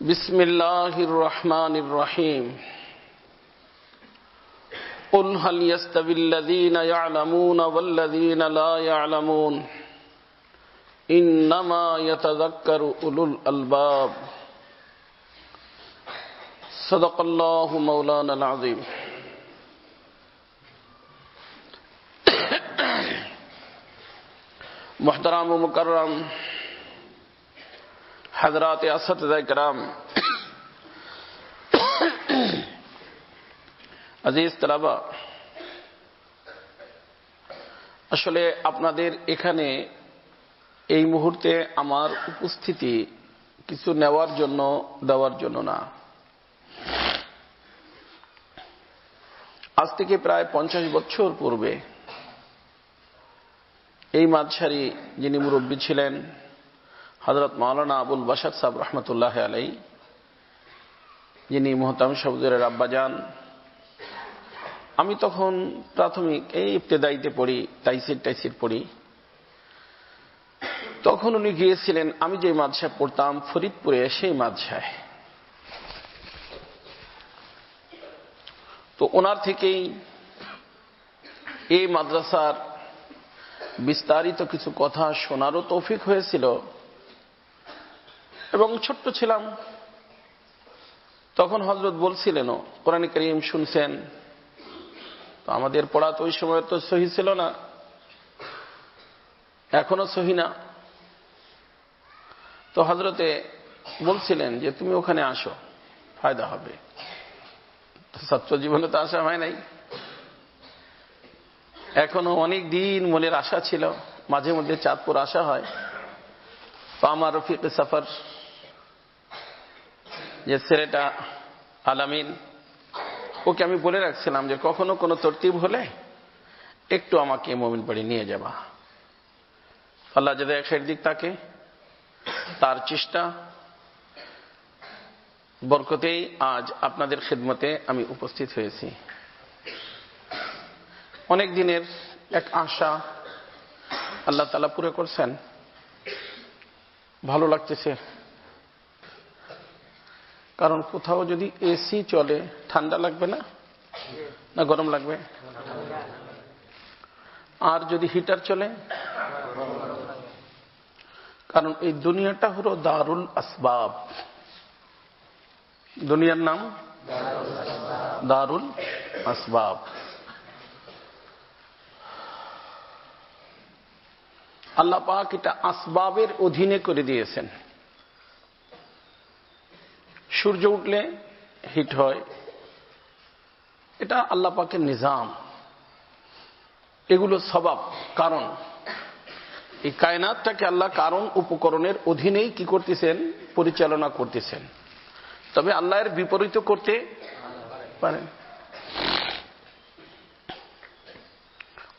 বিসমিল্লাহির রহমানির রহিম। কুল হাল ইয়াস্তাবিল্লাযীনা ইয়া'লামুনা ওয়াল্লাযীনা লা ইয়া'লামুন ইন্নামা ইয়াতাযাক্কারু উলুল আলবাব। সাদাকাল্লাহু মাওলানাল আযীম। মুহতারাম ও মুকাররম হযরত আসতিজায়ে কেরাম, আজিজ তালাবা, আসলে আপনাদের এখানে এই মুহূর্তে আমার উপস্থিতি কিছু নেওয়ার জন্য দেওয়ার জন্য না। আজ থেকে প্রায় 50 বছর পূর্বে এই মাঝারি যিনি মুরব্বী ছিলেন হযরত মাওলানা আবুল বাশার সাহেব রহমতুল্লাহ আলাইহি, যিনি মুহতারাম শাহহুজুরের আব্বাজান, আমি তখন প্রাথমিক এই ইবতেদাইতে পড়ি, তাইসির পড়ি। তখন উনি গিয়েছিলেন আমি যে মাদ্রাসায় পড়তাম ফরিদপুরে, সেই মাদ্রাসায়। তো ওনার থেকেই এই মাদ্রাসার বিস্তারিত কিছু কথা শোনারও তৌফিক হয়েছিল। এবং ছোট্ট ছিলাম তখন হযরত বলছিলেনও, কোরআন কারীম শুনছেন। তো আমাদের পড়া তো ওই সময় তো সহি ছিল না, এখনো সহি না। তো হযরতে বলছিলেন যে তুমি ওখানে আসো, ফায়দা হবে। ছাত্র জীবনে তো আসা হয় নাই, এখনো অনেক দিন মনের আশা ছিল। মাঝে মধ্যে চাঁদপুর আসা হয়। তো আমার রফিক সফর যে ছেলেটা আলামিন, ওকে আমি বলে রাখছিলাম যে কখনো কোনো তরতিব হলে একটু আমাকে মোমিন বাড়ি নিয়ে যাবা। আল্লাহ যদি এক সাইড দিক তাকে, তার চেষ্টা বরকতেই আজ আপনাদের খেদমতে আমি উপস্থিত হয়েছি। অনেক দিনের এক আশা আল্লাহ তাআলা পুরো করছেন, ভালো লাগতেছে। কারণ কোথাও যদি এসি চলে ঠান্ডা লাগবে না, না গরম লাগবে? আর যদি হিটার চলে, কারণ এই দুনিয়াটা হলো দারুল আসবাব। দুনিয়ার নাম দারুল আসবাব। আল্লাহ পাক এটা আসবাবের অধীনে করে দিয়েছেন। সূর্য উঠলে হিট হয়, এটা আল্লাহ পাকের নিজাম। এগুলো সবাব, কারণ এই কায়নাতটাকে আল্লাহ কারণ উপকরণের অধীনেই কি করতেছেন, পরিচালনা করতেছেন। তবে আল্লাহ এর বিপরীত করতে পারেন।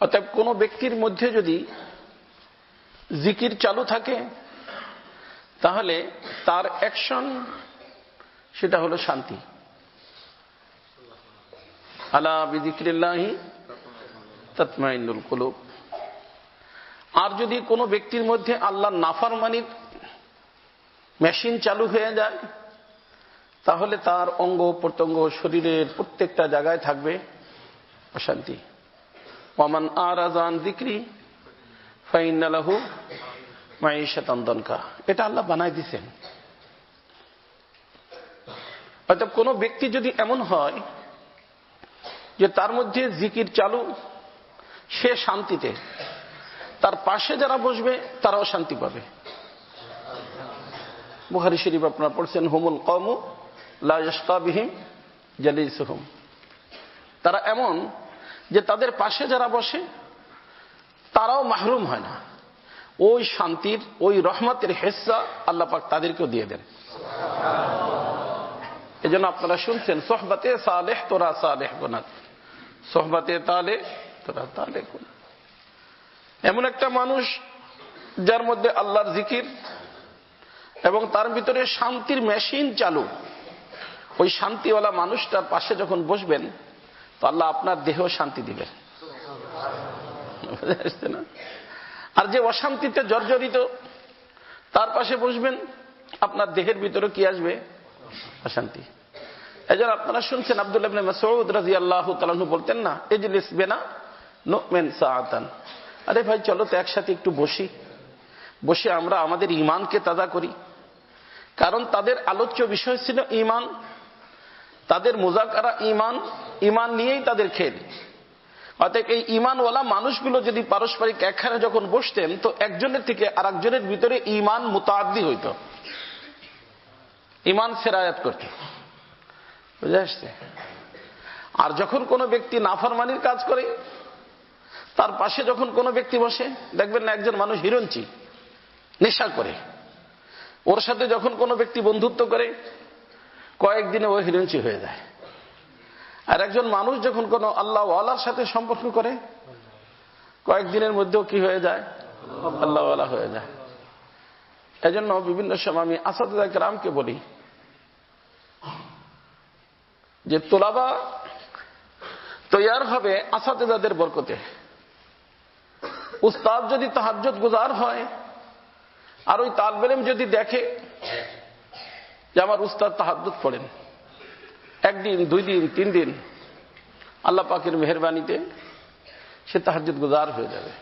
অতএব কোন ব্যক্তির মধ্যে যদি জিকির চালু থাকে, তাহলে তার অ্যাকশন সেটা হলো শান্তি। আলা বিযিকরিল্লাহি তাতমাইন্নুল কুলুব। আর যদি কোনো ব্যক্তির মধ্যে আল্লাহর নাফরমানির মেশিন চালু হয়ে যায়, তাহলে তার অঙ্গ প্রত্যঙ্গ শরীরের প্রত্যেকটা জায়গায় থাকবে অশান্তি। ওয়ামান আরাযা আন যিকরি ফাইন্না লাহু মাঈশাতান দানকা। এটা আল্লাহ বানাই দিয়েছেন। অর্থাৎ কোন ব্যক্তি যদি এমন হয় যে তার মধ্যে জিকির চালু, সে শান্তিতে, তার পাশে যারা বসবে তারাও শান্তি পাবে। বুখারী শরীফ আপনারা পড়ছেন, হুমুল কওমু লা ইয়াশকা বিহিম জালিসুহুম। তারা এমন যে তাদের পাশে যারা বসে তারাও মাহরুম হয় না। ওই শান্তির, ওই রহমতের হিস্সা আল্লাহ পাক তাদেরকেও দিয়ে দেন। এজন্য আপনারা শুনছেন, সোহবতে সালেহ তোরা সালেহ গুনাত, সোহবতে তালে তোরা তালে গুনাত। এমন একটা মানুষ যার মধ্যে আল্লাহর জিকির এবং তার ভিতরে শান্তির মেশিন চালু, ওই শান্তিওয়ালা মানুষটার পাশে যখন বসবেন তো আল্লাহ আপনার দেহেও শান্তি দিবেন। আর যে অশান্তিতে জর্জরিত, তার পাশে বসবেন, আপনার দেহের ভিতরে কি আসবে? অশান্তি। এজন্য আপনারা শুনছেন আব্দুল্লাহ ইবনে মাসউদ রাদিয়াল্লাহু তাআলা আনহু বলতেন না, ইজলিস বিনা নুমিন সাআতান, আরে ভাই চলো তো একসাথে একটু বসে আমরা আমাদের ঈমানকে তাজা করি। কারণ তাদের আলোচ্য বিষয় ছিল ঈমান, তাদের মুযাকারা ঈমান নিয়েই তাদের খেল। অতএব এই ঈমানওয়ালা মানুষগুলো যদি পারস্পরিক একখানে যখন বসতেন, তো একজনের থেকে আরেকজনের ভিতরে ঈমান মুতাআদ্দি হইত, ঈমান সেরায়াত করত, বুঝে আসছে। আর যখন কোনো ব্যক্তি নাফরমানির কাজ করে, তার পাশে যখন কোনো ব্যক্তি বসে, দেখবেন না একজন মানুষ হিরঞ্চি নেশা করে, ওর সাথে যখন কোনো ব্যক্তি বন্ধুত্ব করে, কয়েকদিনে ও হিরঞ্চি হয়ে যায়। আর একজন মানুষ যখন কোনো আল্লাহ ওয়ালার সাথে সম্পর্ক করে, কয়েকদিনের মধ্যেও কি হয়ে যায়? আল্লাহ ওয়ালা হয়ে যায়। এজন্য বিভিন্ন সময় আমি আসাতিজা কেরামকে বলি যে তোলাবা তৈয়ার হবে আসাতিজাদের বরকতে। উস্তাদ যদি তাহাজ্জুদ গুজার হয়, আর ওই তালেব ইলম যদি দেখে যে আমার উস্তাদ তাহাজ্জুদ পড়েন, একদিন, 2 দিন, 3 দিন, আল্লাহ পাকের মেহেরবানিতে সে তাহাজ্জুদ গুজার হয়ে যাবে।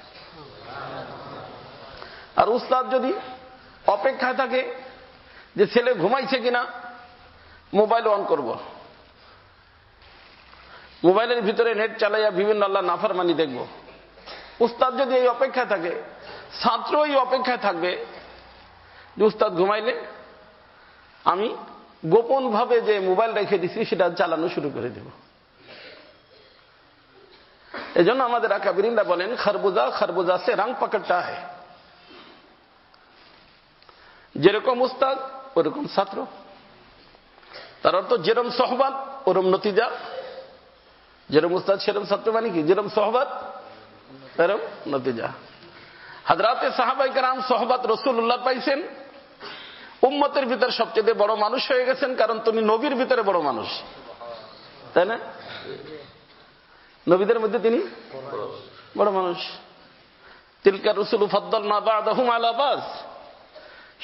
আর উস্তাদ যদি অপেক্ষায় থাকে যে ছেলে ঘুমাইছে কিনা, মোবাইল অন করব, মোবাইলের ভিতরে নেট চালাইয়া বিভিন্ন আল্লাহ নাফরমানি দেখব। উস্তাদ যদি এই অপেক্ষায় থাকে, ছাত্র এই অপেক্ষায় থাকবে যে উস্তাদ ঘুমাইলে আমি গোপন ভাবে যে মোবাইল রেখে দিছি সেটা চালানো শুরু করে দেব। এজন্য আমাদের আকাবিরিনরা বলেন, খরবুজা সে রং পকড়তা হ্যায়। যেরকম উস্তাদ ওরকম ছাত্র, তার অর্থ যেরকম সোহবত ওরকম নতিজা। যেরকম উস্তাদ সেরকম ছাত্র মানে কি? যেরকম সোহবত এরকম নতিজা। হযরতে সাহাবায়ে কেরাম সোহবত রাসূলুল্লাহ পাইছেন, উম্মতের ভিতরে সবচেয়ে বড় মানুষ হয়ে গেছেন, কারণ তিনি নবীর ভিতরে বড় মানুষ, তাই না? নবীদের মধ্যে তিনি বড় মানুষ। তিলকা রসুল ফাদ্দালনা বা'দাহুম আলা বা'দ,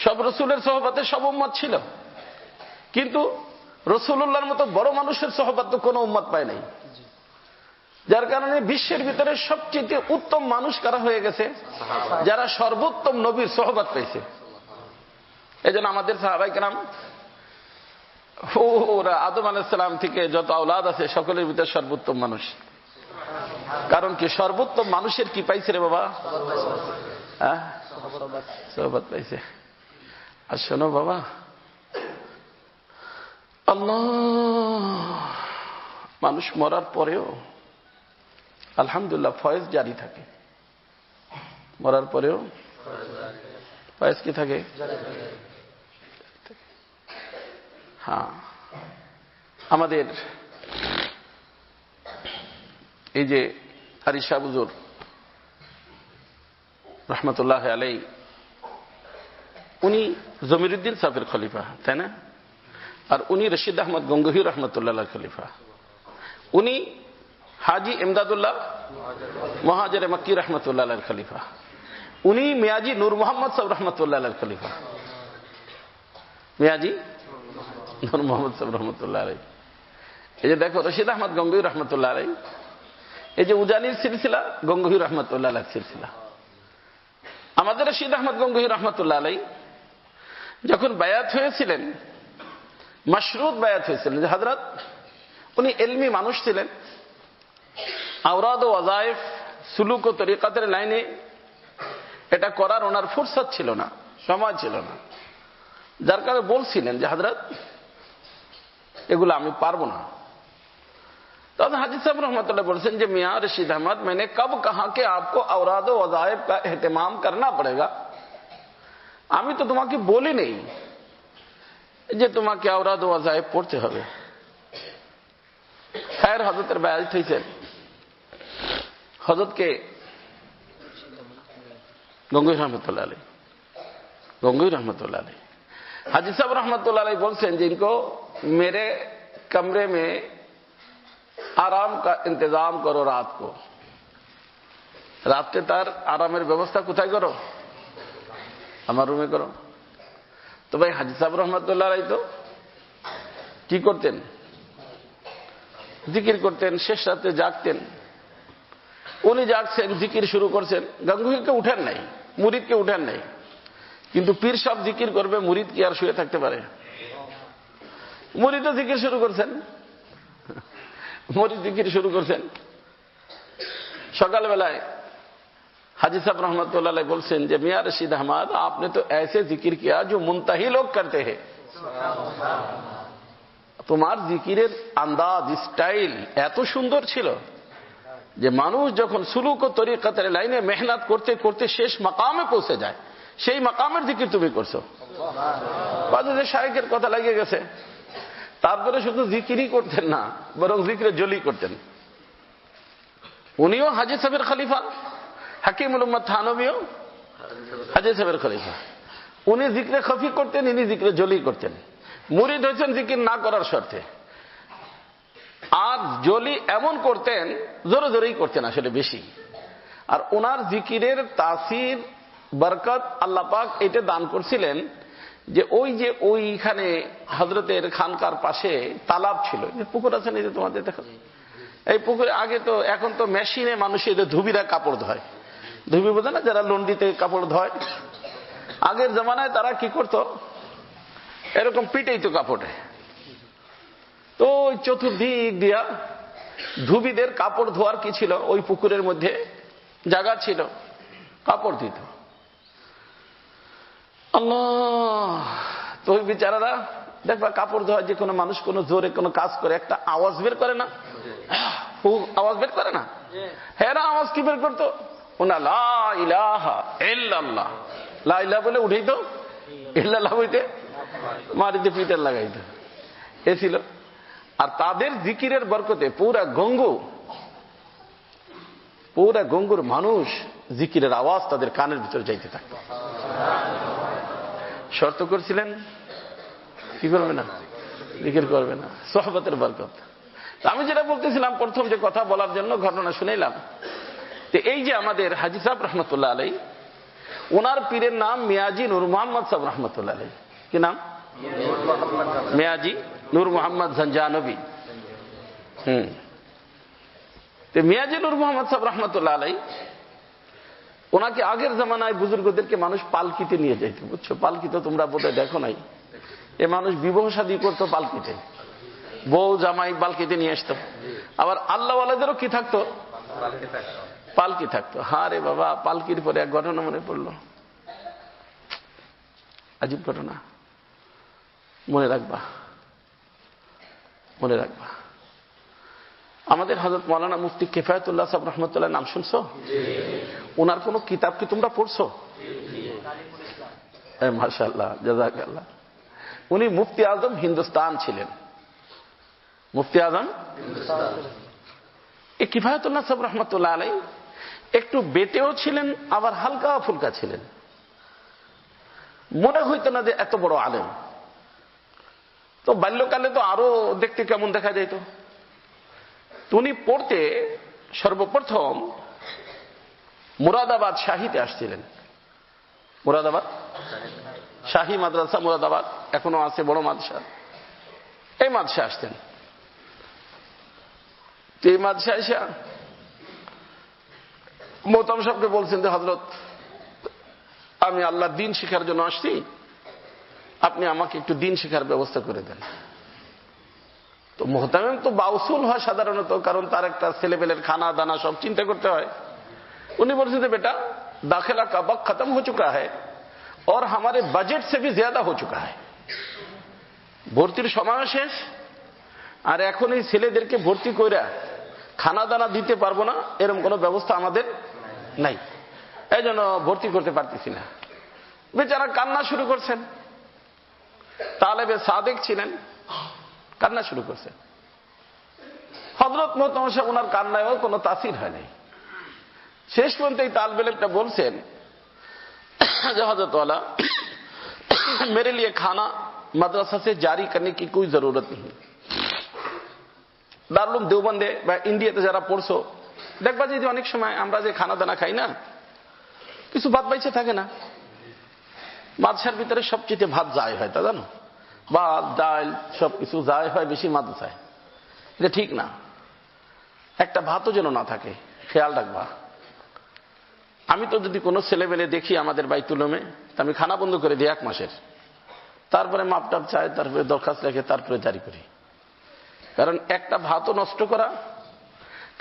সব রসুলের সোহবতে সব উম্মত ছিল, কিন্তু রাসূলুল্লাহর মতো বড় মানুষের সোহবত তো কোনো উম্মত পায় নাই। যার কারণে বিশ্বের ভিতরে সবচেয়ে উত্তম মানুষ কারা হয়ে গেছে? যারা সর্বোত্তম নবীর সোহবত পেয়েছে। এই জন্য আমাদের সাহাবায়ে কেরাম ওরা আদম আলাইহিস সালাম থেকে যত আওলাদ আছে সকলের ভিতরে সর্বোত্তম মানুষ। কারণ কি? সর্বোত্তম মানুষের কি পাইছে রে বাবা? সোহবত পাইছে। আর শোনো বাবা, আল্লাহ, মানুষ মরার পরেও আলহামদুলিল্লাহ ফয়েজ জারি থাকে। মরার পরেও ফয়েজ কি থাকে? হ্যাঁ, আমাদের এই যে আরি শাহ হুজুর রহমতুল্লাহ আলাইহি, উনি জমিরুদ্দিন সাহেবের খলিফা, তাই না? আর উনি রশিদ আহমদ গঙ্গোহী রহমতুল্লাহ খলিফা। উনি হাজি ইমদাদুল্লাহ মুহাজির মক্কি রহমতুল্লাহ খলিফা। উনি মিয়াজি নূর মোহাম্মদ সাহেব রহমতুল্লাহ খলিফা। মিয়াজি নূর মোহাম্মদ সাহেব রহমতুল্লাহ আলাইহি। এই যে দেখো, রশিদ আহমদ গঙ্গোহী রহমতুল্লাহ আলাইহি, এই যে উজানির সিলসিলা, গঙ্গোহী রহমতুল্লাহ আলাইহি সিলসিলা। আমাদের রশিদ আহমদ গঙ্গোহী রহমতুল্লাহ আলাইহি যখন বায়াত হয়েছিলেন, মাশরুত বায়াত হয়েছিলেন যে হযরত, উনি ইলমি মানুষ ছিলেন, আওরাদ ও ওয়াজায়েফ, সুলুক ও তরিকাতের লাইনে এটা করার ওনার ফুরসত ছিল না, সময় ছিল না। যার কারণে বলছিলেন যে হযরত, এগুলো আমি পারবো না। তখন হাজি সাহেব রহমতুল্লাহ বলছেন যে মিয়া রশিদ আহমদ, मैंने कब कहा कि आपको औराद व वज़ाइफ का एहतमाम करना पड़ेगा? আমি তো তোমাকে বলি নেই যে তোমাকে औराद व वज़ाइफ পড়তে হবে। খায়ের হযরতের বায়াত হয়েছে, হযরতকে গঙ্গোহী রহমতুল্লাহ আলাইহি, গঙ্গোহী রহমতুল্লাহ আলাইহি, हाजी साहब रहमतुल्लाह अलैह बोलते हैं जिनको मेरे कमरे में आराम का इंतजाम करो, रात को, रात के तार आरामेर व्यवस्था कोথায় करो? আমার রুমে করো। তো ভাই হাজি সাহেব রহমতুল্লাহ আলাইহি তো কি করতেন? জিকির করতেন, শেষ রাতে জাগতেন। উনি জাগছেন, জিকির শুরু করছেন, গাঙ্গুহিকে উঠেন নাই, মুরিদকে উঠেন নাই, কিন্তু পীর সব জিকির করবে, মুরিদ কি আর শুয়ে থাকতে পারে? মুরিদও জিকির শুরু করছেন, মুরিদ জিকির শুরু করছেন। সকালবেলায় हाजी साहब रहमतुल्लाह अलैह बोलছেন যে মিয়া রশিদ আহমদ आपने तो ऐसे जिक्र किया जो मुंतही लोग करते हैं। তোমার জিকিরের আন্দাজ, স্টাইল এত সুন্দর ছিল যে মানুষ যখন সুলুক ও তরিকাতের লাইনে মেহনত করতে করতে শেষ মাকামে পৌঁছে যায়, সেই মাকামের জিকির তুমি করছো। বাজে শায়েখের কথা লাগে গেছে। তারপরে শুধু জিকিরই করতেন না, বরং জিকিরে জলি করতেন। উনিও হাজি সাহেবের খলিফা, হাকিমুল উম্মত থানবীও হাজি সাহেবের খলিফা। উনি জিকরে খফি করতেন, ইনি জিকরে জলি করতেন। মুরিদ হয়েছেন জিকির না করার শর্তে। আর জলি এমন করতেন, জোরে জোরেই করতেন আসলে বেশি। আর ওনার জিকিরের তাসির, বরকত আল্লাহ পাক এটা দান করছিলেন যে ওই যে ওইখানে হযরতের খানকার পাশে তালাব ছিল, পুকুর আছে না, তোমাদের দেখো এই পুকুরে আগে তো, এখন তো মেশিনে মানুষ এদের ধুবিরা কাপড় ধোয়, ধুবি বোঝে না, যারা লন্ডিতে কাপড় ধোয়। আগের জামানায় তারা কি করত, এরকম পিটেই তো কাপড়ে। তো ওই চতুর্দিক দিয়া ধুবিদের কাপড় ধোয়ার কি ছিল, ওই পুকুরের মধ্যে জায়গা ছিল, কাপড় দিত। আল্লাহ, তো ওই বেচারারা দেখবা কাপড় ধোয়ার যে কোনো মানুষ কোনো জোরে কোনো কাজ করে একটা আওয়াজ বের করে না, আওয়াজ বের করে না, হ্যাঁ আওয়াজ কি বের করতো? ওনা লা ইলাহা ইল্লাল্লাহ, লা ইলাহা বলে উঠেই তো ইল্লাল্লাহ হইতে মাটিতে পিটার লাগাইতো, এ ছিল। আর তাদের জিকিরের বরকতে পুরা গঙ্গুর মানুষ জিকিরের আওয়াজ তাদের কানের ভিতরে যাইতে থাকত। শর্ত করছিলেন কি করবে না, জিকির করবে না, সোহবতের বরকত। আমি যেটা বলতেছিলাম প্রথম যে কথা বলার জন্য ঘটনা শুনেলাম, এই যে আমাদের হাজি সাহেব রহমতুল্লাহ আলাই, ওনার পীরের নাম মিয়াজি নূর মোহাম্মদ সাহেব রহমতুল্লাহ আলাই। কি নাম? মিয়াজি নূর মোহাম্মদ ঝঞ্ঝানবী। মিয়াজি নূর মোহাম্মদ সাহেব রহমতুল্লাহ আলাই, ওনাকে আগের জামানায় বুজুর্গদেরকে মানুষ পালকিতে নিয়ে যাইত, বুঝছো? পালকিতে তোমরা বোধহয় দেখো নাই, এ মানুষ বিবাহ শাদী করতো পালকিতে, বউ জামাই পালকিতে নিয়ে আসতো। আবার আল্লাহওয়ালাদেরও কি থাকতো, পালকি থাকতো। হ্যাঁ রে বাবা, পালকির পরে এক ঘটনা মনে পড়লো, আজীব ঘটনা, মনে রাখবা, মনে রাখবা। আমাদের হযরত মাওলানা মুফতি কিফায়াতুল্লাহ সাহেব রহমতুল্লাহ নাম শুনছো? ওনার কোন কিতাব কি তোমরা পড়ছো? মাশাআল্লাহ, জাযাকাল্লাহ। উনি মুফতি আজম হিন্দুস্তান ছিলেন, মুফতি আজম। এই কিফায়াতুল্লাহ সাহেব রহমতুল্লাহ আলাই একটু বেটেও ছিলেন, আবার হালকা ফুলকা ছিলেন। মনে হইতো না যে এত বড় আলেম। তো বাল্যকালে তো আরো দেখতে কেমন দেখা যাইত। উনি পড়তে সর্বপ্রথম মুরাদাবাদ শাহীতে আসছিলেন। মুরাদাবাদ শাহী মাদ্রাসা, মুরাদাবাদ এখনো আছে, বড় মাদ্রাসা। এই মাদ্রাসা আসতেন। এই মাদ্রাসা এসে মোহতাম সাহেবকে বলছেন যে হযরত, আমি আল্লাহর দ্বীন শেখার জন্য আসছি, আপনি আমাকে একটু দ্বীন শেখার ব্যবস্থা করে দেন। তো মোহতামিম তো বাউসুল হয় সাধারণত, কারণ তার একটা ছেলেপেলের খানা দানা সব চিন্তা করতে হয়। উনি বলছেন যে বেটা, दाखिला का वक्त खत्म हो चुका है और हमारे बजट से भी ज्यादा हो चुका है। ভর্তির সময় শেষ, আর এখন এই ছেলেদেরকে ভর্তি কইরা খানা দানা দিতে পারবো না, এরকম কোনো ব্যবস্থা আমাদের নাই, এই জন্য ভর্তি করতে পারতেছি না। বেচারা কান্না শুরু করছেন। তালেবে সাদেক ছিলেন, কান্না শুরু করছেন। হযরত মোহতাম সাহেব ওনার কান্নায়ও কোনো তাসির হয় নাই। শেষ পর্যন্ত এই তালবেলেটা বলছেন যে হযরত ওয়ালা, मेरे लिए खाना मदरसा से जारी करने की कोई जरूरत नहीं। দারুল দেওবন্দে বা ইন্ডিয়াতে যারা পড়ছো দেখবা যে অনেক সময় আমরা যে খানা দানা খাই না, কিছু ভাত বাইচে থাকে না। মাদ্রাসার ভিতরে সবচেয়ে ভাত যায় হয় তা জানো? ভাত ডাল সবকিছু যাই হয় বেশি মাদ্রাসায়, এটা ঠিক না। একটা ভাতও যেন না থাকে, খেয়াল রাখবা। আমি তো যদি কোনো ছেলেবেলে দেখি আমাদের বাইতুলমে, তা আমি খানা বন্ধ করে দিই 1 মাসের, তারপরে মাপটাপ চাই, তারপরে দরখাস্ত রেখে তারপরে জারি করি। কারণ একটা ভাতও নষ্ট করা,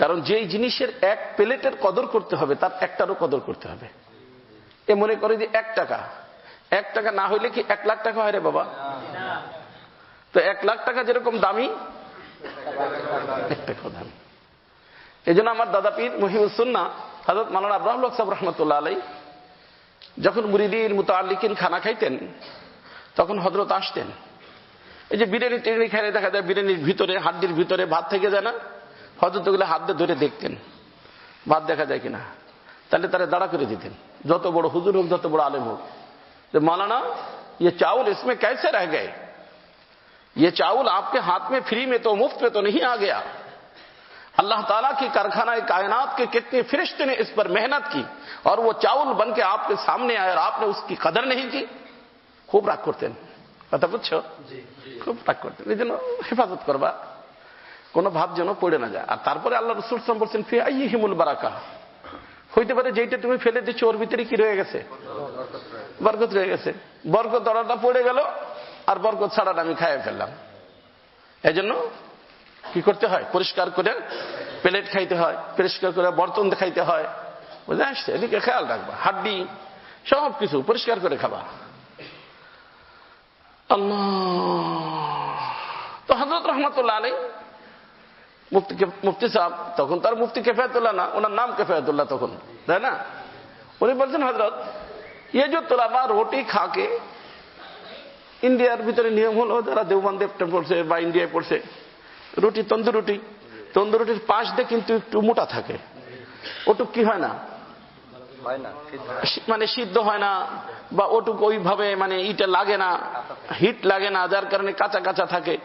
কারণ যেই জিনিসের 1 প্লেটের কদর করতে হবে তার একটারও কদর করতে হবে। এ মনে করে যে 1 টাকা, 1 টাকা না হইলে কি 1 লাখ টাকা হয় রে বাবা? তো 1 লাখ টাকা যেরকম দামি, 1 টাকাও দামি। এই জন্য আমার দাদা পীর মুহিবুস সুন্নাহ হযরত মাওলানা আবরারুল হক সাহেব রাহমাতুল্লাহ আলাইহি যখন মুরিদিন মুতাআল্লিকিন খানা খাইতেন, তখন হযরত আসতেন। এই যে বিরিয়ানি টিরিয়ানি খাইলে দেখা যায় বিরিয়ানির ভিতরে, হাড্ডির ভিতরে ভাত থেকে যায় না, হযরত ওগুলো হাত দিয়ে ধরে দেখতেন ভাত দেখা যায় কিনা, তাহলে তারা দাঁড়া করে দিতেন, যত বড় হুজুর হোক, যত বড় আলেম হোক, যে মাওলানা ये चावल इसमें कैसे रह गए, ये चावल आपके हाथ में फ्री में तो मुफ्त में तो नहीं आ गया। अल्लाह ताला की कारखाना कायनात के कितने फरिश्ते ने इस पर मेहनत की और वो चावल बन के आपके सामने आया और आपने उसकी कदर नहीं की। खूब রাগ করতেন, কথা বুঝছো? খুব রাগ করতেন। এই জন্য হেফাজত করবা, কোনো ভাব যেন পড়ে না যায়। আর তারপরে আল্লাহ রাসূল সাল্লাল্লাহু আলাইহি ওয়াসাল্লাম বলছেন ফি আইহিমুল বারাকা, হইতে পারে যেটা তুমি ফেলে দিচ্ছ ওর ভিতরে কি রয়ে গেছে, বরকত রয়ে গেছে। বরকত অর্ডারটা পড়ে গেল আর বরকত ছাড়াটা আমি খাইয়ে ফেললাম। এই জন্য কি করতে হয়, পরিষ্কার করে প্লেট খাইতে হয়, পরিষ্কার করে বর্তন খাইতে হয়, বুঝে আসছে? এদিকে খেয়াল রাখবা, হাড্ডি সব কিছু পরিষ্কার করে খাবা। আল্লাহ। তো হযরত রাহমাতুল্লাহ আলাইহি মুফতি সাহেব, তখন তার মুফতি কিফায়াতুল্লাহ না, ওনার নাম কিফায়াতুল্লাহ তখন, তাই না? উনি বলছেন হযরত ये जो तलबा रोटी खा के, ইন্ডিয়ার ভিতরে নিয়ম হলো যারা দেওবন্দে পড়ছে বা ইন্ডিয়ায় পড়ছে, রুটি তন্দুরুটির পাশ দিয়ে কিন্তু একটু মোটা থাকে, ওটুক কি হয় না, মানে সিদ্ধ হয় না, বা ওটুক ওইভাবে মানে ইটা লাগে না, হিট লাগে না, যার কারণে কাঁচা কাঁচা থাকে।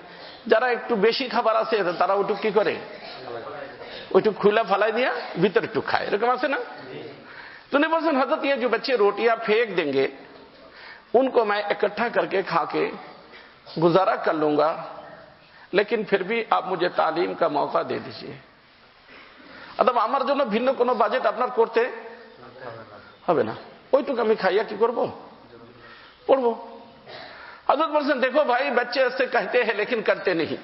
যারা একটু বেশি খাবার আছে তারা ওটুক কি করে, ওইটুক খুলা ফালাই দিয়া ভিতরে একটু খায়, এরকম আছে না? तो ने बोलते हजरत ये जो बच्चे रोटियां फेंक देंगे उनको मैं इकट्ठा करके खा के गुजारा कर लूंगा, लेकिन फिर भी आप मुझे तालीम का मौका दे दीजिए। अथवा আমার জন্য ভিন্ন কোনো বাজেট আপনার করতে হবে না, ওইটুকু আমি খাইয়া কি করব, পড়বো। হযরত বলছেন দেখো ভাই, बच्चे ऐसे कहते हैं लेकिन करते नहीं।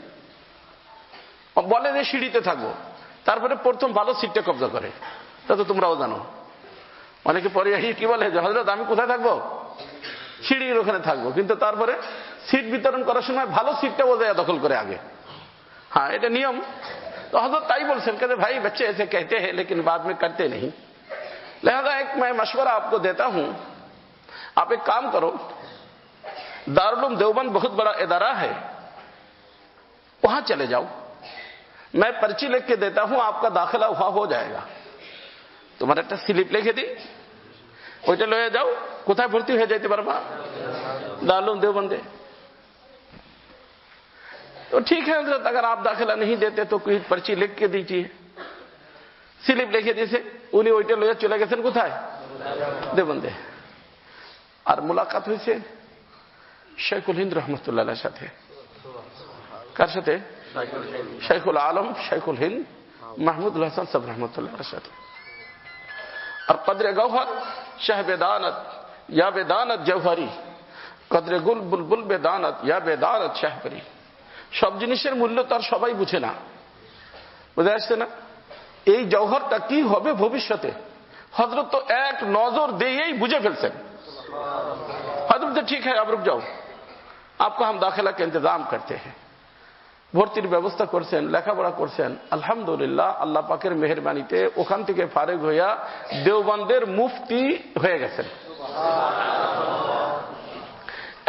বলে যে সিঁড়িতে থাকবো, তারপরে প্রথম ভালো সিটটা কবজা করে, তা তো তোমরাও জানো। অনেকে পরে কি বলে যে হযরত আমি কোথায় থাকবো, সিঁড়ির ওখানে থাকবো, কিন্তু তারপরে সিট বিতরণ করার সময় ভালো সিটটা বোঝায় দখল করে আগে। হ্যাঁ, এটা নিয়ম। তো হযরত তাই বলছেন कि भाई बच्चे ऐसे कहते हैं लेकिन बाद में करते नहीं, लिहाजा एक मैं मशवरा आपको देता हूं, आप एक काम करो, दारुल उलूम देवबंद बहुत बड़ा इदारा है, वहां चले जाओ, मैं पर्ची लिख के देता हूं, आपका दाखिला वहां हो जाएगा। তোমার একটা স্লিপ লিখে দিই, ওইটা লয়ে যাও, কোথায় ভর্তি হয়ে যাইতে পারবা, दारुल उलूम देवबंदे। तो ठीक है हजरत, अगर आप दाखिला नहीं देते तो कोई पर्ची लिख के दीजिए। স্লিপ লিখে দিয়েছে, উনি ওইটা লয়ে চলে গেছেন কোথায়, দেওবন্দে। আর মোলাকাত হয়েছে শেখুল হিন্দ রহমতুল্লাহ আলাইহির সাথে। কার সাথে? শেখুল আলম শেখুল হিন্দ মাহমুদুল হাসান সাহেব রহমতুল্লাহ আলাইহির সাথে। और कद्र गौहर शह बेदानत या बेदानत जौहरी, कद्र गुल बुलबुल बेदानत या बेदानत शाहपरी। সব জিনিসের মূল্য তার সবাই বুঝে না, বুঝে আসছে না? এই জওহরটা কি হবে ভবিষ্যতে, হযরত তো এক নজর দিয়েই বুঝে ফেলছেন। হযরত ঠিক है अब रुक जाओ, आपको हम दाखिला का इंतजाम करते हैं। ভর্তির ব্যবস্থা করছেন, লেখাপড়া করছেন, আলহামদুলিল্লাহ আল্লাহ পাকের মেহেরবানিতে ওখান থেকে ফারেক হইয়া দেওবন্দের মুফতি হয়ে গেছেন।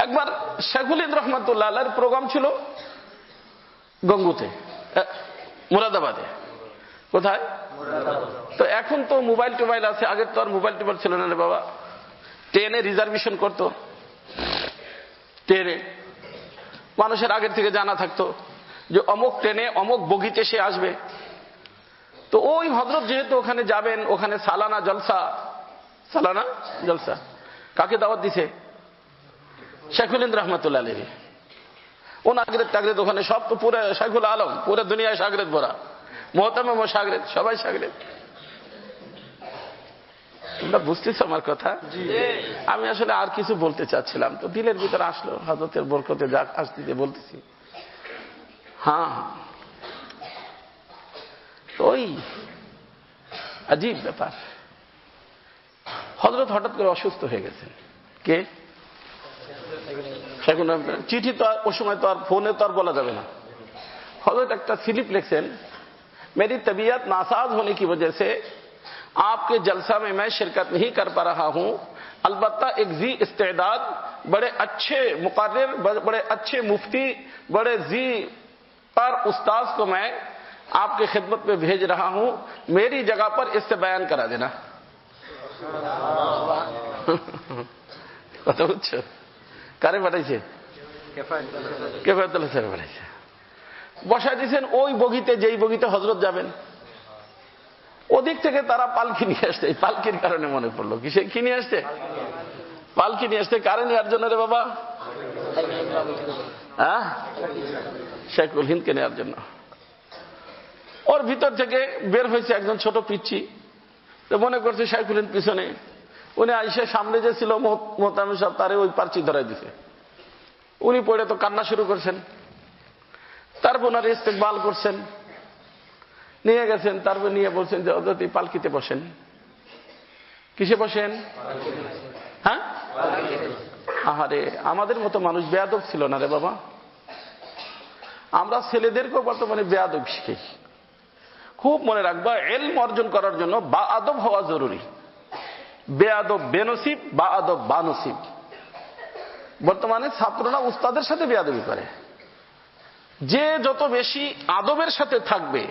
একবার শেখুল হিন্দ রহমতুল্লাহ আলাইহির প্রোগ্রাম ছিল গঙ্গুতে, মুরাদাবাদে। কোথায়? তো এখন তো মোবাইল টোবাইল আছে, আগে তো আর মোবাইল টোবাইল ছিল না রে বাবা। ট্রেনে রিজার্ভেশন করতো, ট্রেনে মানুষের আগের থেকে জানা থাকতো যে অমুক ট্রেনে অমুক বগিতে সে আসবে। তো ওই হযরত যেহেতু ওখানে যাবেন, ওখানে সালানা জলসা কাকে দাওয়াত দিছে? শেখুল হিন্দ রহমতুল্লাহ আলাইহি। নাগরেদ টাগরেদ ওখানে সব তো পুরো শাইখুল আলম, পুরো দুনিয়ায় সাগরেদ ভরা, মোহতামিম সাগরেদ, সবাই সাগরেদ। তোমরা বুঝতেছ আমার কথা? আমি আসলে আর কিছু বলতে চাচ্ছিলাম, তো দিলের ভিতরে আসলো, হযরতের বরকতে যাক আসতে বলতেছি। হ্যাঁ, ওই আজীব ব্যাপার। হযরত হঠাৎ করে অসুস্থ হয়ে গেছেন। কে? চিঠি তো আর ও সময় তো আর ফোনে তো আর বলা যাবে না। হযরত একটা স্লিপ লিখছেন, मेरी तबीयत नासाज होने की वजह से आपके जलसा में मैं शिरकत नहीं कर पा रहा हूं, अलबत्ता एक जी इस्तेदाद, बड़े अच्छे मुकर्रिर, बड़े अच्छे मुफ्ती, बड़े जी पर उस्ताद को मैं आपके खिदमत में भेज रहा हूं, मेरी जगह पर इससे बयान करा देना। কথা বুঝছো? কারে পাঠাইছে? কেফায়েতুল্লাহ স্যার পাঠাইছে। বসাই দিয়েছেন ওই বগিতে, যেই বগিতে হযরত যাবেন। ওদিক থেকে তারা পালকি নিয়ে আসছে। এই পালকির কারণে মনে পড়লো, কিসে কি নিয়ে আসছে? পালকি নিয়ে আসছে। কারে নেওয়ার জন্য রে বাবা? হ্যাঁ, শাইখুল হিন্দকে নেওয়ার জন্য। ওর ভিতর থেকে বের হয়েছে একজন ছোট পিচ্চি, তো মনে করছে শাইখুল হিন্দ পিছনে। উনি আইসে সামনে যে ছিল মোহতামিম সাহেব, তারে ওই পার্চি ধরাই দিছে। উনি পড়ে তো কান্না শুরু করছেন। তারপর ওনার ইস্তেকবাল করছেন, নিয়ে গেছেন। তারপর নিয়ে বলছেন যে হযরত এই পালকিতে বসেন। কিসে বসেন? হ্যাঁ, আহারে, আমাদের মতো মানুষ বেয়াদব ছিল না রে বাবা। আমরা ছেলেদেরকেও বর্তমানে বেয়াদব শিখি। খুব মনে রাখবা, ইলম অর্জন করার জন্য বা আদব হওয়া জরুরি। বেয়াদব বেনসিব, বা আদব বানসিব। বর্তমানে ছাত্ররা উস্তাদের সাথে বেয়াদবি করে। যে যত বেশি আদবের সাথে থাকবে,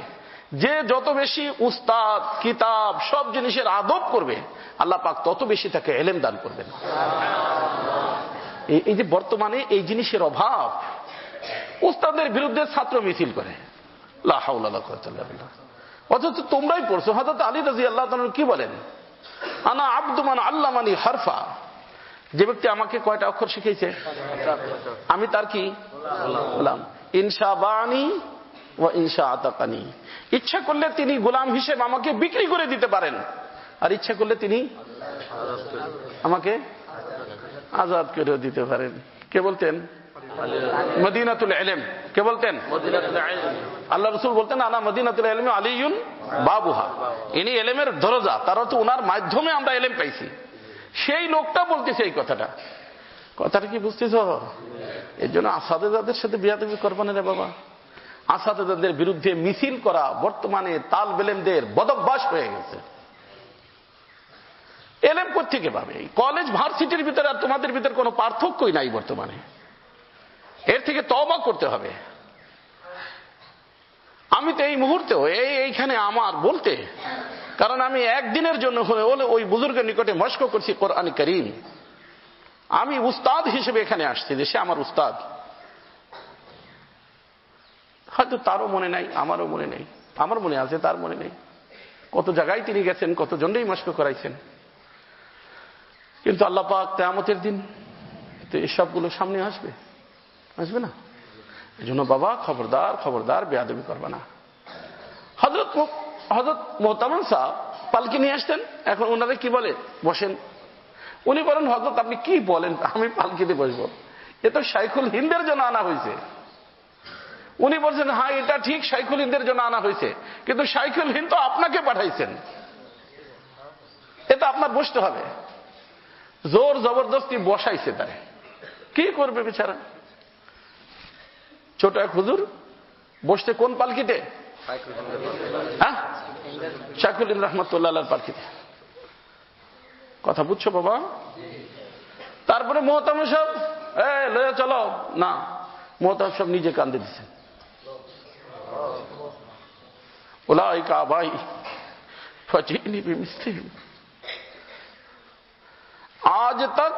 যে যত বেশি উস্তাদ কিতাব সব জিনিসের আদব করবে, আল্লাহ পাক তত বেশি তাকে ইলম দান করবেন। এই যে বর্তমানে এই জিনিসের অভাব, উস্তাদের বিরুদ্ধে ছাত্র মিছিল করে, লা হাওলা ওয়ালা কুওয়াতা ইল্লা বিল্লাহ। অথচ তোমরাই পড়ছো, হযরত আলী রাদিয়াল্লাহু তাআলা কি বলেন? আনা আব্দু মান আল্লামানি হারফা, যে ব্যক্তি আমাকে কয়টা অক্ষর শিখিয়েছে, আমি তার কি গোলাম। ইনশা বানি ওয়া ইনশা আতাকানি, ইচ্ছা করলে তিনি গোলাম হিসেবে আমাকে বিক্রি করে দিতে পারেন, আর ইচ্ছা করলে তিনি আমাকে আজাদ করে দিতে পারেন। কে বলতেন? মদিনাতুল ইলম। কে বলতেন? আল্লাহ রাসূল বলতেন, আনা মদিনাতুল ইলম আলিয়ুন বাবুহা, ইনি ইলমের দরজা, তার অর্থ ওনার মাধ্যমে আমরা ইলম পাইছি। সেই লোকটা বলতেছে এই কথাটা। কথাটা কি বুঝতেছো? এর জন্য আসাদেজাদের সাথে বিয়াদবি করবে না রে বাবা। আসাদেজাদের বিরুদ্ধে মিছিল করা বর্তমানে তালবে ইলমদের বদভ্যাস হয়ে গেছে। ইলম কোত্থেকে পাবে? কলেজ ভার্সিটির ভিতরে আর তোমাদের ভিতরে কোনো পার্থক্যই নাই বর্তমানে। এর থেকে তওবা করতে হবে। আমি তো এই মুহূর্তেও এইখানে আমার বলতে, কারণ আমি একদিনের জন্য হলে ওই বুজুর্গের নিকটে মশক করছি কোরআন কারীম। আমি উস্তাদ হিসেবে এখানে আসছি, যে সে আমার উস্তাদ। হয়তো তারও মনে নাই, আমারও মনে নেই। আমার মনে আছে, তার মনে নেই। কত জায়গায় তিনি গেছেন, কত জনই মশক করাইছেন। কিন্তু আল্লাহ পাক কিয়ামতের দিন তো এসবগুলো সামনে আসবে, আসবে না? এই জন্য বাবা খবরদার, খবরদার বেয়াদবি করবে না। হযরত মোহতামিম সাহেব পালকি নিয়ে আসতেন। এখন ওনারা কি বলে? বসেন। উনি বলেন, হযরত আপনি কি বলেন, আমি পালকিতে বসবো? এ তো শাইখুল হিন্দের জন্য আনা হয়েছে। উনি বলছেন, হ্যাঁ এটা ঠিক, শাইখুল হিন্দের জন্য আনা হয়েছে, কিন্তু শাইখুল হিন্দ তো আপনাকে পাঠাইছেন, এটা আপনার বসতে হবে। জোর জবরদস্তি বসাইছে তারে। কি করবে বেচারা? ছোট এক হুজুর বসতে কোন পালকিতে? হ্যাঁ, শাইখুল হিন্দ রাহমাতুল্লাহ আলাইহির পালকিতে। কথা বুঝছো বাবা? তারপরে মোহতামিম সাহেব লয়ে চলো না, মোহতামিম সাহেব নিজে কান্দে দিচ্ছেন। उलाइका आबाई फजीनी बिमिस्लिहिम। आज तक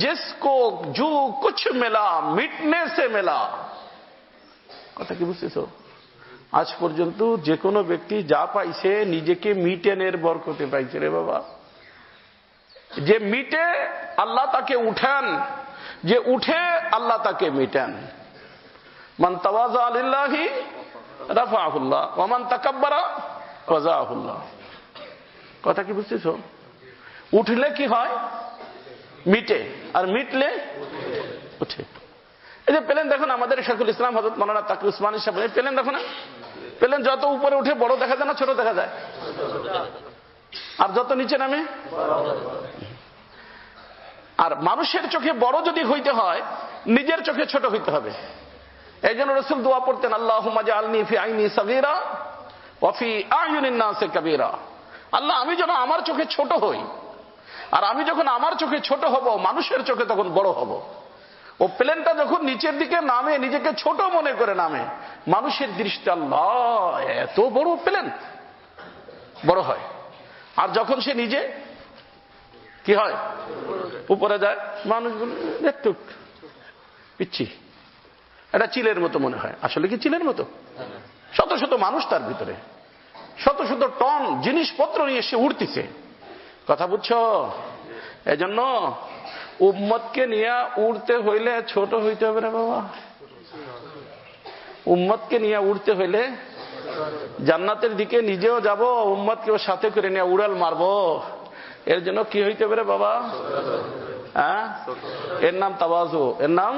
जिसको जो कुछ मिला मिटने से मिला। কথা কি বুঝতেছো? আজ পর্যন্ত যে কোনো ব্যক্তি যা পাইছে নিজেকে মিটেনের বরকতে পাইছে রে বাবা। যে মিটে আল্লাহ তাকে উঠান, যে উঠে আল্লাহ তাকে মিটান। মান তাওয়াযা লিল্লাহি রাফাহুল্লাহ ওয়া মান তাকাব্বারা ওয়াযাহুল্লাহ। কথা কি বুঝতেছো? উঠলে কি হয়? মিটে, আর মিটলে উঠে। এই যে প্লেন দেখো না, আমাদের শেখুল ইসলাম হযরত মাওলানা তাকি উসমানী সাহেব প্লেন দেখো না, প্লেন যত উপরে উঠে বড় দেখা যায় না ছোট দেখা যায়, আর যত নিচে নামে। আর মানুষের চোখে বড় যদি হইতে হয়, নিজের চোখে ছোট হইতে হবে। এই জন্য রাসূল দোয়া পড়তেন, আল্লাহুম্মা জাআলনি ফি আইনি সাগীরা ওয়া ফি আয়ুনিন নাসি কাবীরা। আল্লাহ, আমি যেন আমার চোখে ছোট হই, আর আমি যখন আমার চোখে ছোট হব, মানুষের চোখে তখন বড় হব। ও প্লেনটা যখন নিচের দিকে নামে, নিজেকে ছোট মনে করে নামে, মানুষের দৃষ্টিতে আল্লাহ এত বড় প্লেন, বড় হয়। আর যখন সে নিজে কি হয়, উপরে যায়, মানুষগুলো একটু পিচ্ছি, এটা চিলের মতো মনে হয়। আসলে কি চিলের মতো? শত শত মানুষ তার ভিতরে, শত শত টন জিনিসপত্র নিয়ে সে উঠতেছে। কথা বুঝছো? এজন্য উম্মতকে নিয়ে উড়তে হইলে ছোট হইতে হবে রে বাবা। উম্মতকে নিয়ে উড়তে হইলে জান্নাতের দিকে নিজেও যাব, উম্মতকেও সাথে করে নিয়ে উড়াল মারবো। এর জন্য কি হইতে পারে বাবা? হ্যাঁ, এর নাম তাওয়াজু, এর নাম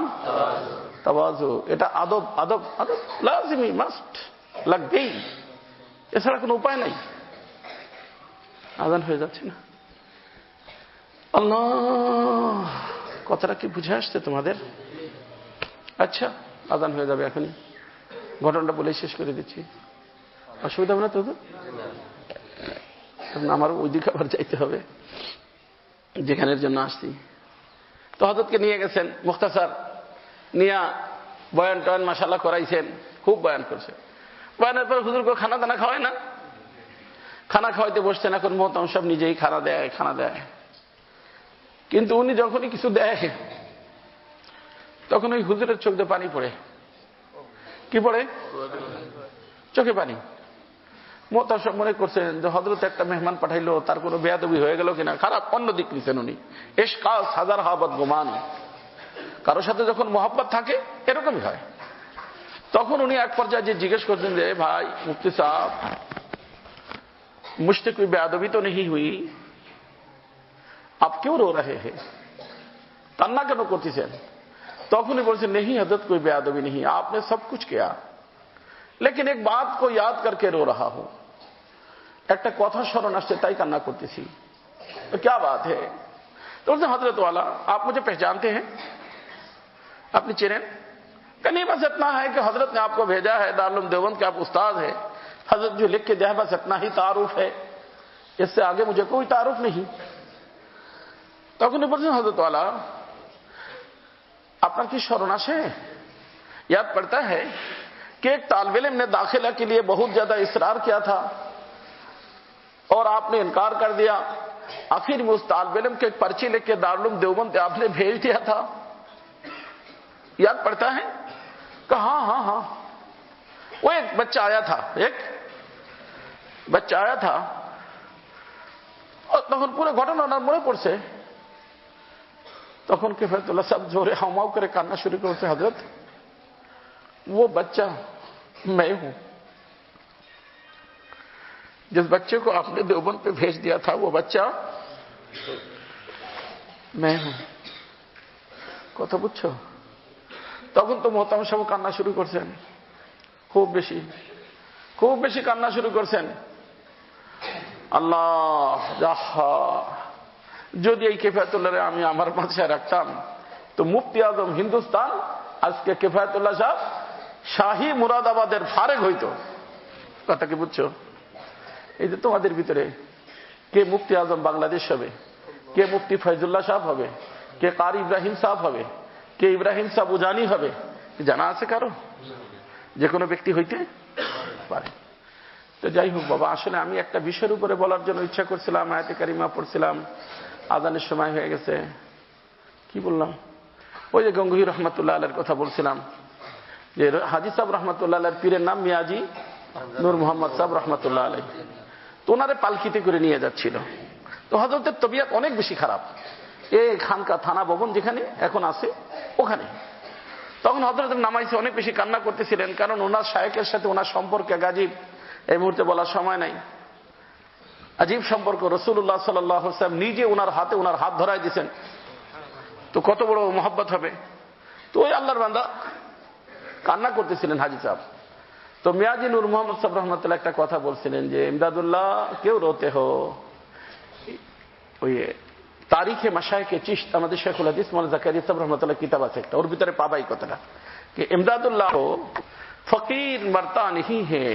তাওয়াজু। এটা আদব, আদব, আদব লাজিমি, মাস্ট, লাগবেই, এছাড়া কোনো উপায় নাই। আজান হয়ে যাচ্ছে না? আল্লাহ, কথাটা কি বুঝে আসছে তোমাদের? আচ্ছা, আজান হয়ে যাবে এখনই, ঘটনাটা বলে শেষ করে দিচ্ছি, অসুবিধা হবে না তো? আমার ওইদিকে আবার যাইতে হবে যেখানের জন্য আসছি। তো হযরতকে নিয়ে গেছেন, মুখতাসার নিয়া বয়ান টয়ান মাশাআল্লাহ করাইছেন, খুব বয়ান করছে। বয়ানের পর হুজুরকে খানা দানা খাওয়ায় না, খানা খাওয়াইতে বসছেন। এখন মোহতাম সব নিজেই খানা দেয়। কিন্তু উনি যখনই কিছু দেয়, তখন ওই হুজুরের চোখ দিয়ে পানি পড়ে। কি পড়ে? চোখে পানি। মোহতাম সব মনে করছেন যে হযরত একটা মেহমান পাঠাইলো, তার কোনো বেয়াদবি হয়ে গেল কিনা, খারাপ অন্য দিক নিছেন উনি। ইশকাস হাজার হাবাত গুমান। কারোর সাথে যখন মোহাব্বত থাকে এরকমই হয়। তখন উনি এক পর্যায়ে যে জিজ্ঞেস করছেন যে ভাই মুফতি সাহেব, मुझसे कोई बेअदबी तो नहीं हुई, आप क्यों रो रहे हैं, কান্না কেন করতেছেন? তখনই বলছেন, नहीं हजरत कोई बेअदबी नहीं, आपने सब कुछ किया, लेकिन एक बात को याद करके रो रहा हूं, একটা কথা স্মরণ আসছে তাই কান্না করতেছি। तो क्या बात है? तो बोलते हजरत वाला, आप मुझे पहचानते हैं, अपनी चेहरे? नहीं, बस इतना है कि हजरत ने आपको भेजा है दारुल देवबंद के, आप उस्ताद है, हजरत जो लिख के दिया, बस इतना ही तारुफ है, इससे आगे मुझे कोई तारुफ नहीं। তখন বলছেন হযরত ওয়ালা, আপনার কি স্মরণ আসে, याद पड़ता है कि एक तालिब इल्म ने दाखिला के लिए बहुत ज्यादा इसरार किया था और आपने इनकार कर दिया, आखिर में उस तालिब इल्म के एक पर्ची लेके दारुल देवबंद आपने भेज दिया था, याद पड़ता है? कहा हाँ हाँ। वो एक बच्चा आया था, और তখন পুরো ঘটনা ওনার মনে পড়ছে। তখন কিফায়াতুল্লাহ সাহেব জোরে হাউমাউ করে কান্না শুরু করতে, হযরত वो बच्चा मैं हूं, जिस बच्चे को आपने देवबंद पे भेज दिया था वो बच्चा मैं हूं। কথা বুঝছো? তখন তো মোহতারাম সাহেব কান্না শুরু করছেন, খুব বেশি কান্না শুরু করছেন। আল্লাহ, যাহা, যদি এই কিফায়াতুল্লাহরে আমি আমার মাঝে রাখতাম তো মুফতি আজম হিন্দুস্তান আজকে কিফায়াতুল্লাহ সাহেব শাহী মুরাদাবাদের ফারেক হইতো। কথা কি বুঝছো? এই যে তোমাদের ভিতরে কে মুফতি আজম বাংলাদেশ হবে, কে মুফতি ফয়জুল্লাহ সাহেব হবে, কে কারি ইব্রাহিম সাহেব হবে, কে ইব্রাহিম সাহেব উজানি হবে, জানা আছে কারো? যে কোনো ব্যক্তি হইতে পারে। তো যাই হোক বাবা, আসলে আমি একটা বিষয়ের উপরে বলার জন্য ইচ্ছা করছিলাম, আয়াতে কারিমা পড়ছিলাম, আজানের সময় হয়ে গেছে। কি বললাম? ওই যে গঙ্গুহি রহমাতুল্লাহ আলাইহির কথা বলছিলাম, যে হাজী সাহেব রহমাতুল্লাহ আলাইহির পীরের নাম মিয়াজি নূর মোহাম্মদ সাহেব রহমাতুল্লাহ আলাইহি। তো ওনারে পালকিতে করে নিয়ে যাচ্ছিল। তো হযরতের তবিয়ত অনেক বেশি খারাপ। এই খানকা থানা ভবন যেখানে এখন আছে ওখানে। তখন হযরত নামাইছে অনেক বেশি কান্না করতেছিলেন, কারণ ওনার শায়েখের সাথে ওনার সম্পর্কে গাজীব এই মুহূর্তে বলার সময় নাই। আজীব সম্পর্ক। রাসূলুল্লাহ সাল্লাল্লাহু আলাইহি ওয়াসাল্লাম নিজে ওনার হাত ধরাই দিয়েছেন, তো কত বড় মহব্বত হবে। তো ওই আল্লাহর বান্দা কান্না করতেছিলেন হাজী সাহেব। তো মিয়াজি নূর মোহাম্মদ সাহেব রহমতুল্লাহ একটা কথা বলছিলেন যে ইমদাদুল্লাহ কেউ রোতে হো। ওই তারিখে মাশায়েখে চিশত আমাদের শেখুল হাদিস মাওলানা জাকারিয়া সাহেব রহমতুল্লাহ কিতাব আছে একটা, ওর ভিতরে পাবাই কথাটা कि इमदादुल्लाह फकीर मरता नहीं है,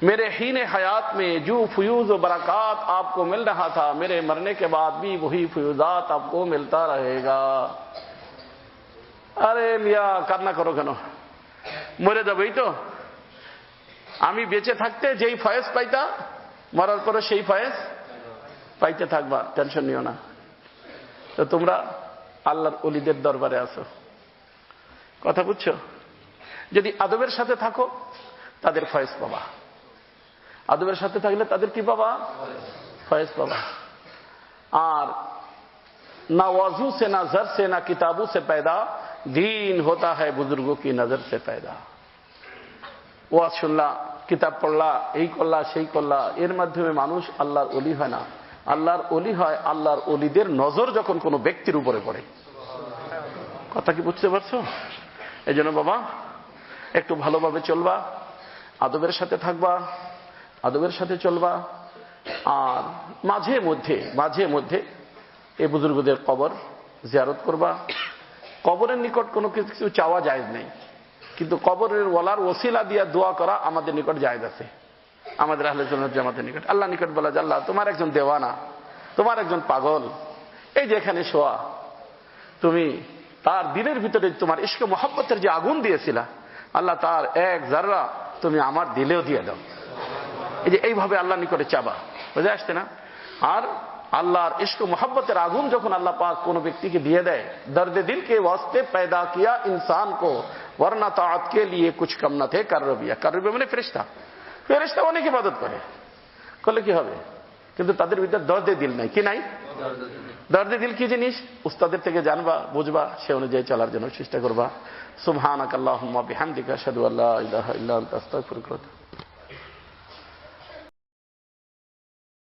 मेरे हीने हयात में जो फयूज व बरक़ात आपको मिल रहा था, मेरे मरने के बाद भी वही फयूजात आपको मिलता रहेगा। अरे मिया কান্না করো কেন? মরে যাবেই তো। আমি বেঁচে থাকতে যেই ফয়েজ পাইতা, মরার পরে সেই ফয়েজ পাইতে থাকবা, টেনশন নিও না। তো তোমরা আল্লাহর ওলিদের দরবারে আছো, কথা বুঝছো? যদি আদবের সাথে থাকো তাদের ফয়েজ পাবা, আদবের সাথে থাকলে তাদের কি পাবা? ফয়েজ পাবা। আর না ওয়াজু সে না জর সে না কিতাবু সে पैदा, दीन होता है बुजुर्गों की नजर से पैदा। ওয়াজ শুনলা, কিতাব পড়লা, এই করলা সেই করলা, এর মাধ্যমে মানুষ আল্লাহর ওলি হয় না। আল্লাহর ওলি হয় আল্লাহর ওলিদের নজর যখন কোনো ব্যক্তির উপরে পড়ে। কথা কি বুঝতে পারছো? এই জন্য বাবা একটু ভালোভাবে চলবা, আদবের সাথে থাকবা, আদবের সাথে চলবা। আর মাঝে মধ্যে এই বুজুর্গদের কবর জিয়ারত করবা। কবরের নিকট কোনো কিছু চাওয়া জায়েজ নেই, কিন্তু কবরের ওয়ালার ওসিলা দিয়া দোয়া করা আমাদের নিকট জায়েজ আছে। আমাদের আহলে সুন্নাত জামাতের নিকট আল্লাহ নিকট বলা যে আল্লাহ তোমার একজন দেওয়ানা, তোমার একজন পাগল এই যে এখানে শোয়া, তুমি তার দিলের ভিতরে তোমার ইশক মোহাব্বতের যে আগুন দিয়েছিলা, আল্লাহ তার এক জাররা তুমি আমার দিলেও দিয়ে দাও। এই যে এইভাবে আল্লাহ নিকটে চাবা, বুঝে আসছে না? আর আল্লাহর ইশক মোহাব্বতের আগুন যখন আল্লাহ পাক কোনো ব্যক্তিকে দিয়ে দেয়, দর্দে দিল কে ওয়াস্তে पैदा किया इंसान को वरना ताअत के लिए कुछ कम न थे करबिया। करबिয়া মানে ফেরেশতা। ফেরেশতা অনেক ইবাদত করে, করলে কি হবে? কিন্তু তাদের ভিতরে দর্দে দিল নাই। কি নাই? দর্দে দিল কি জিনিস? উস্তাদের থেকে জানবা, বুঝবা, সে অনুযায়ী চলার জন্য চেষ্টা করবা। সুবহানাকাল্লাহুম্মা বিহামদিকা আশহাদু আল্লা ইলাহা ইল্লা আনতা আস্তাগফিরুকা।